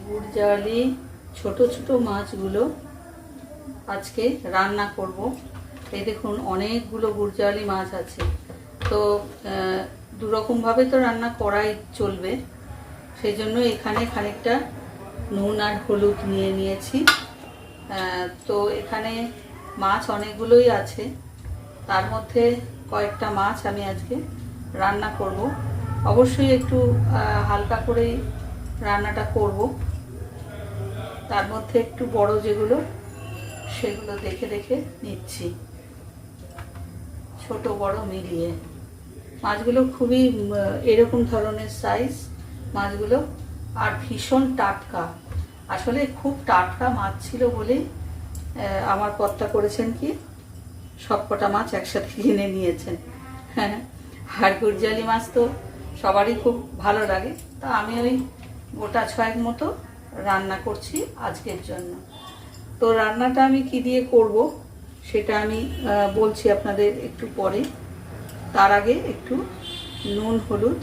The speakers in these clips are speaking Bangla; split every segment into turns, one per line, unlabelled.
গুড়জালি ছোট ছোট মাছগুলো আজকে রান্না করব। এই দেখুন অনেকগুলো গুড়জালি মাছ আছে। তো দুরকমভাবে তো রান্না করাই চলবে, সেই জন্য এখানে খানিকটা নুন আর হলুদ নিয়ে নিয়েছি। তো এখানে মাছ অনেকগুলোই আছে, তার মধ্যে কয়েকটা মাছ আমি আজকে রান্না করব। অবশ্যই একটু হালকা করেই রান্নাটা করব, তার মধ্যে একটু বড় যেগুলো সেগুলো দেখে দেখে নিচ্ছি, ছোট বড় মিলিয়ে। মাছগুলো খুবই এরকম ধরনের সাইজ মাছগুলো, আর ভীষণ টাটকা। আসলে খুব টাটকা মাছ ছিল বলেই আমার কর্তা করেছেন কি সবকটা মাছ একসাথে কিনে নিয়েছেন। হ্যাঁ, আর গুড়জালি মাছ তো সবারই খুব ভালো লাগে, তা আমি ওই গোটা ছয়েক মতো রান্না করছি আজকের জন্য। তো রান্নাটা আমি কি দিয়ে করব সেটা আমি বলছি আপনাদের একটু পরে। তার আগে একটু নুন হলুদ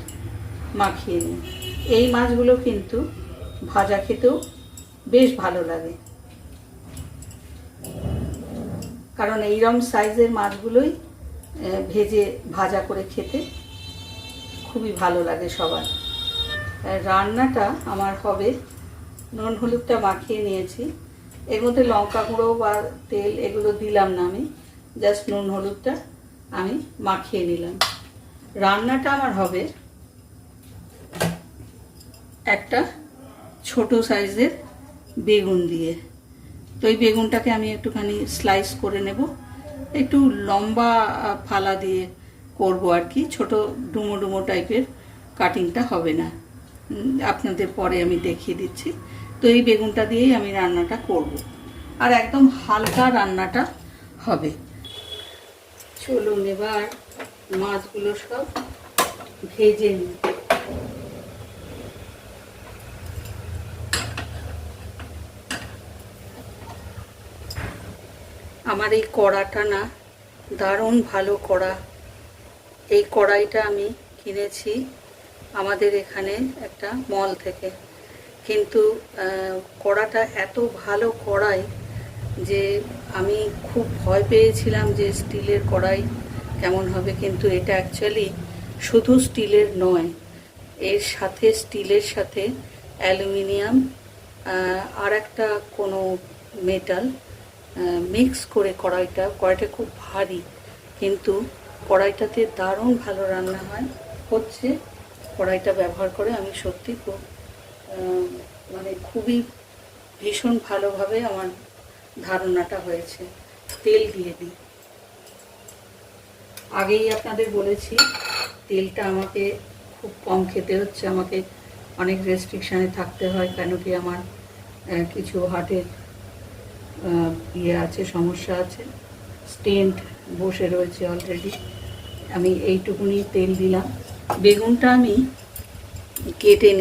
মাখিয়ে নিই। এই মাছগুলো কিন্তু ভাজা খেতেও বেশ ভালো লাগে, কারণ এইরকম সাইজের মাছগুলোই ভেজে ভাজা করে খেতে খুবই ভালো লাগে সবার। রান্নাটা আমার হবে, নুন হলুদটা মাখিয়ে নিয়েছি, এর মধ্যে লঙ্কা গুঁড়ো বা তেল এগুলো দিলাম না, আমি জাস্ট নুন হলুদটা আমি মাখিয়ে নিলাম। রান্নাটা আমার হবে একটা ছোট সাইজের বেগুন দিয়ে। তো এই বেগুনটাকে আমি একটুখানি স্লাইস করে নেব, একটু লম্বা ফালা দিয়ে করব আর কি, ছোট ডুমো ডুমো টাইপের কাটিংটা হবে না, আপনাদের পরে আমি দেখিয়ে দিচ্ছি। তো এই বেগুনটা দিয়েই আমি রান্নাটা করব, আর একদম হালকা রান্নাটা হবে। চলুন এবার মাছগুলো সব ভেজে নিই। আমার এই কড়াটা না দারুণ ভালো কড়া। এই কড়াইটা আমি কিনেছি আমাদের এখানে একটা মল থেকে, কিন্তু কড়াটা এত ভালো কড়াই যে আমি খুব ভয় পেয়েছিলাম যে স্টিলের কড়াই কেমন হবে, কিন্তু এটা অ্যাকচুয়ালি শুধু স্টিলের নয়, এর সাথে স্টিলের সাথে অ্যালুমিনিয়াম আর একটা কোনো মেটাল মিক্স করে কড়াইটা খুব ভারী, কিন্তু কড়াইটাতে দারুণ ভালো রান্না হচ্ছে। কড়াইটা ব্যবহার করে আমি সত্যি খুব মানে খুবই ভীষণ ভালোভাবে আমার ধারণাটা হয়েছে। তেল দিয়ে দিই। আগেই আপনাদের বলেছি তেলটা আমাকে খুব কম খেতে হচ্ছে, আমাকে অনেক রেস্ট্রিকশানে থাকতে হয়, কেন কি আমার কিছু হার্টের আছে, সমস্যা আছে, স্টেন্ট বসে রয়েছে অলরেডি। আমি এইটুকুনি তেল দিলাম। বেগুনটা আমি কেটে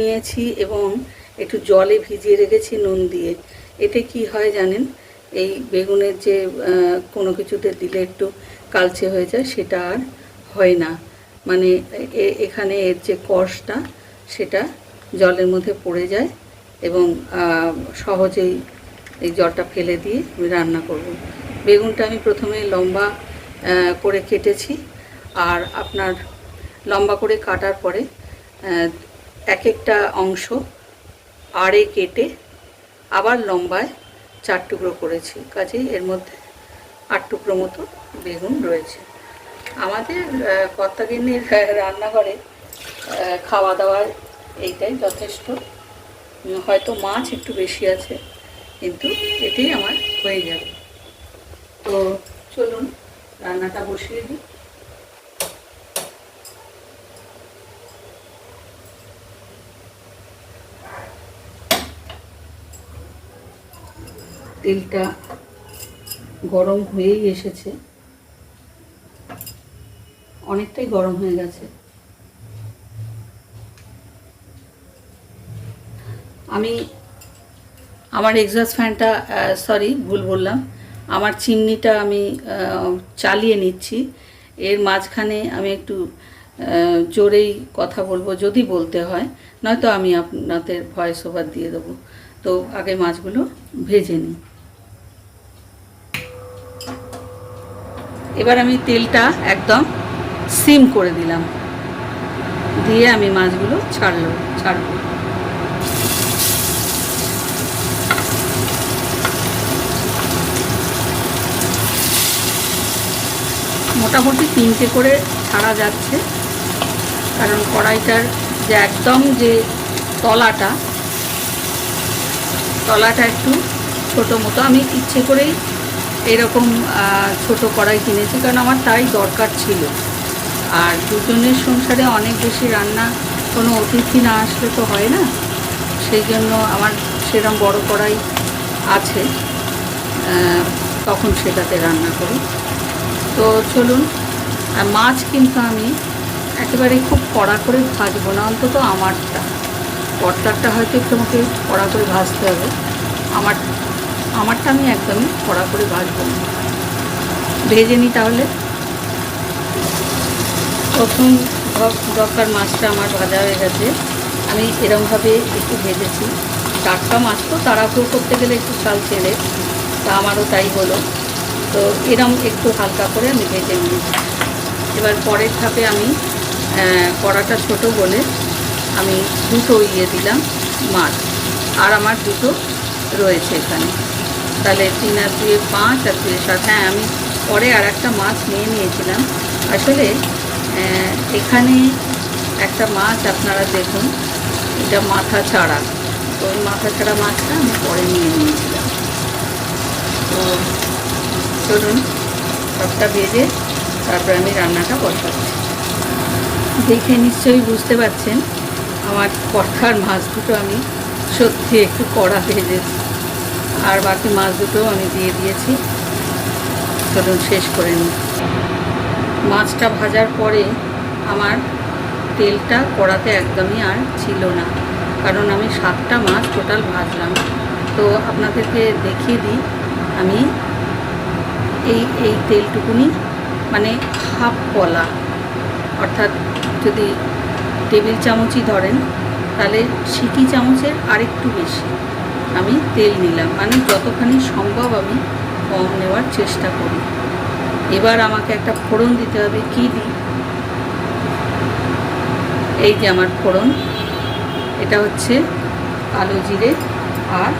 নিয়েছি এবং একটু জলে ভিজিয়ে রেখেছি নুন দিয়ে। এতে কি হয় জানেন, এই বেগুনের যে কোনো কিছুতে দিলে একটু কালচে হয়ে যায়, সেটা আর হয় না। মানে এখানে এর যে কষটা সেটা জলের মধ্যে পড়ে যায় এবং সহজেই এই জলটা ফেলে দিয়ে আমি রান্না করব। বেগুনটা আমি প্রথমে লম্বা করে কেটেছি, আর আপনার লম্বা করে কাটার পরে এক একটা অংশ আড়ে কেটে আবার লম্বায় 4 টুকরো করেছি, কাজেই এর মধ্যে 8 টুকরো মতো বেগুন রয়েছে। আমাদের কর্তাগিন্নির রান্নাঘরে খাওয়া দাওয়ার এইটাই যথেষ্ট। হয়তো মাছ একটু বেশি আছে, কিন্তু এটাই আমার হয়ে যাবে। তো চলুন রান্নাটা বসিয়ে দিই। তেলটা গরম হয়েই এসেছে, অনেকটাই গরম হয়ে গেছে। আমি আমার এক্সস্ট ফ্যানটা ভুল বললাম, আমার চিমনিটা আমি চালিয়ে নিচ্ছি। এর মাঝখানে আমি একটু জোরেই কথা বলবো যদি বলতে হয়, নয়তো আমি আপনাদের ভয়েস ওভার দিয়ে দেবো। তো আগে মাছগুলো ভেজে নিই। এবার আমি তেলটা একদম সিম করে দিলাম, দিয়ে আমি মাছগুলো ছাড়বো। মোটামুটি 3টে করে ছাড়া যাচ্ছে, কারণ কড়াইটার যে একদম যে তলাটা একটু ছোটো মতো, আমি ইচ্ছে করেই এরকম ছোট কড়াই কিনেছি, কারণ আমার তাই দরকার ছিল। আর দুজনের সংসারে অনেক বেশি রান্না, কোনো অতিথি না আসলে তো হয় না, সেই জন্য আমার সেরকম বড় কড়াই আছে, তখন সেটাতে রান্না করি। তো চলুন, মাছ কিন্তু আমি একেবারে খুব কড়া করে ভাজবো না, অন্তত কর্তারটা হয়তো একটু আমাকে কড়া করে ভাজতে হবে, আমারটা আমি একদমই কড়া করে ভাজবো না। ভেজে নিই তাহলে। প্রথম দরকার মাছটা আমার ভাজা হয়ে গেছে, আমি এরমভাবে একটু ভেজেছি। টাটকা মাছ তো তাড়াহুড়ো করতে গেলে একটু চাল ছেড়ে, তা আমারও তাই হলো। তো এরম একটু হালকা করে আমি ভেজে নিয়েছি। এবার পরের ধাপে আমি কড়াটা ছোট বলে আমি 2টো দিলাম মাছ, আর আমার 2টো রয়েছে এখানে, তাহলে 3 আর 2 5 আর 2 7। হ্যাঁ, আমি পরে আর একটা মাছ নিয়েছিলাম। আসলে এখানে একটা মাছ আপনারা দেখুন, এটা মাথা ছাড়া, তো ওই মাথা ছাড়া মাছটা আমি পরে নিয়েছিলাম। তো চলুন সবটা ভেজে তারপরে আমি রান্নাটা বসাচ্ছি। দেখে নিশ্চয়ই বুঝতে পারছেন আমার কর্তার মাছ দুটো আমি সত্যি একটু কড়া ভেজেছি, আর বাকি মাছ দুটোও আমি দিয়ে দিয়েছি। চলুন শেষ করে নিই। মাছটা ভাজার পরে আমার তেলটা কড়াতে একদমই আর ছিল না, কারণ আমি 7টা মাছ টোটাল ভাজলাম। তো আপনাদেরকে দেখিয়ে দিই, আমি এই তেলটুকুনি, মানে হাফ কলা, অর্থাৎ যদি টেবিল চামচই ধরেন তাহলে সিটি চামচের আরেকটু বেশি আমি তেল নিলাম, মানে যতখানি সম্ভব আমি কম নেওয়ার চেষ্টা করি। এবার আমাকে একটা ফোড়ন দিতে হবে। কী দিই? এই যে আমার ফোড়ন, এটা হচ্ছে কালো জিরে আর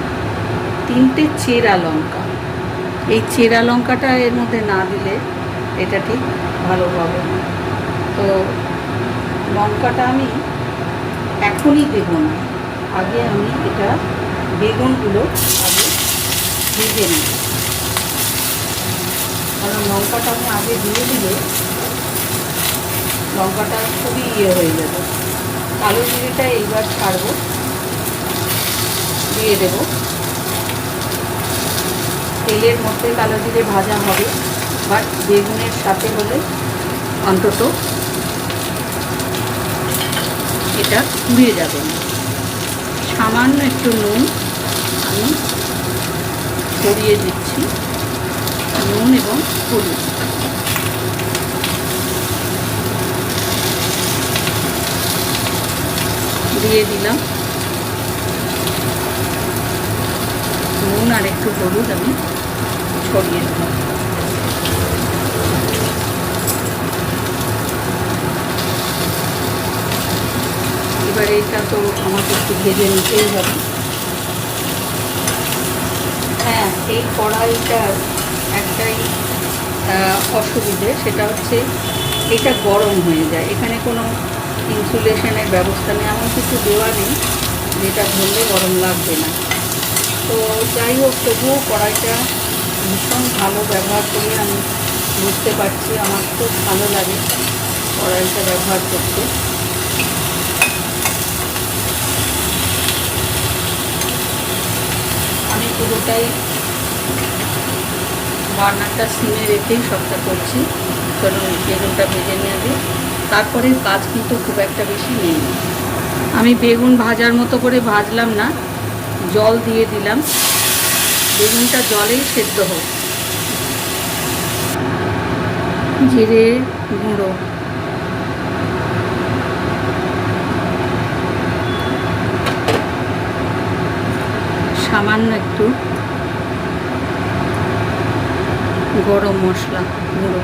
3টে চেরা লঙ্কা। এই চেরা লঙ্কাটা এর মধ্যে না দিলে এটা ঠিক ভালো হবে না। তো লঙ্কাটা আমি এখনই দেব না, আগে আমি এটা বেগুনগুলো আগে ভেজে নিই, কারণ লঙ্কাটা আমি আগে দিয়ে দিলে লঙ্কাটা খুবই হয়ে যাবে। কালো জিরেটা এইবার ছাড়বো, দিয়ে দেব। তেলের মধ্যে কালো জিরে ভাজা হবে, বাট বেগুনের সাথে হলে অন্তত এটা পুড়িয়ে যাবে না। সামান্য একটু নুন আমি ছড়িয়ে দিচ্ছি, নুন এবং হলুদ। দিয়ে দিলাম নুন আর একটু হলুদ আমি ছড়িয়ে দিলাম। এবারে এটা তো আমাকে একটু ভেজে নিতেই হবে। হ্যাঁ, এই কড়াইটার একটাই অসুবিধে, সেটা হচ্ছে এটা গরম হয়ে যায়। এখানে কোনো ইনসুলেশনের ব্যবস্থা নেই, এমন কিছু দেওয়া নেই যেটা ধরলে গরম লাগবে না। তো যাই হোক, তবুও কড়াইটা ভীষণ ভালো ব্যবহার করে আমি বুঝতে পারছি, আমার খুব ভালো লাগে কড়াইটা ব্যবহার করতে। আমি পুরোটাই বার্নারটা সিমে রেখেই সবটা করছি। চলুন বেগুনটা ভেজে নেবে, তারপরে কাজ কিন্তু খুব একটা বেশি নেই। আমি বেগুন ভাজার মতো করে ভাজলাম না, জল দিয়ে দিলাম, বেগুনটা জলেই সেদ্ধ হোক। জিরে গুঁড়ো সামান্য একটু গরম মশলা গুঁড়ো,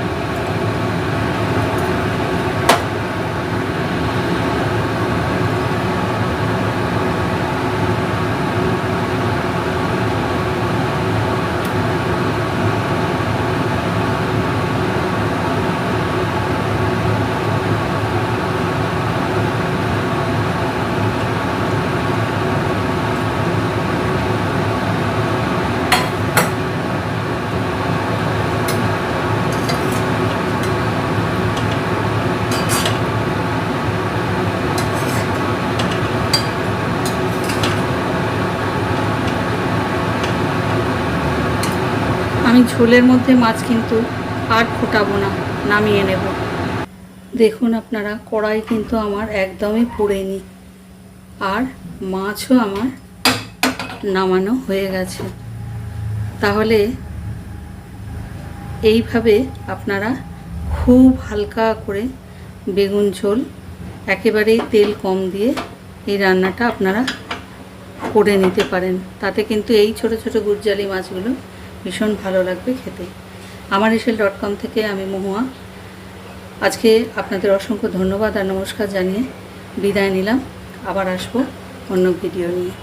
আমি ঝোলের মধ্যে মাছ কিন্তু আর ফোটাবো না, নামিয়ে নেব। দেখুন আপনারা, কড়াই কিন্তু আমার একদমই পুড়েনি, আর মাছও আমার নামানো হয়ে গেছে। তাহলে এইভাবে আপনারা খুব হালকা করে বেগুন ঝোল, একেবারেই তেল কম দিয়ে এই রান্নাটা আপনারা করে নিতে পারেন। তাতে কিন্তু এই ছোট ছোট গুজ্জালি মাছগুলো ভীষণ ভালো লাগবে খেতে। আমারএসএল.com থেকে আমি মহুয়া আজকে আপনাদের অসংখ্য ধন্যবাদ আর নমস্কার জানিয়ে বিদায় নিলাম। আবার আসবো অন্য ভিডিও নিয়ে।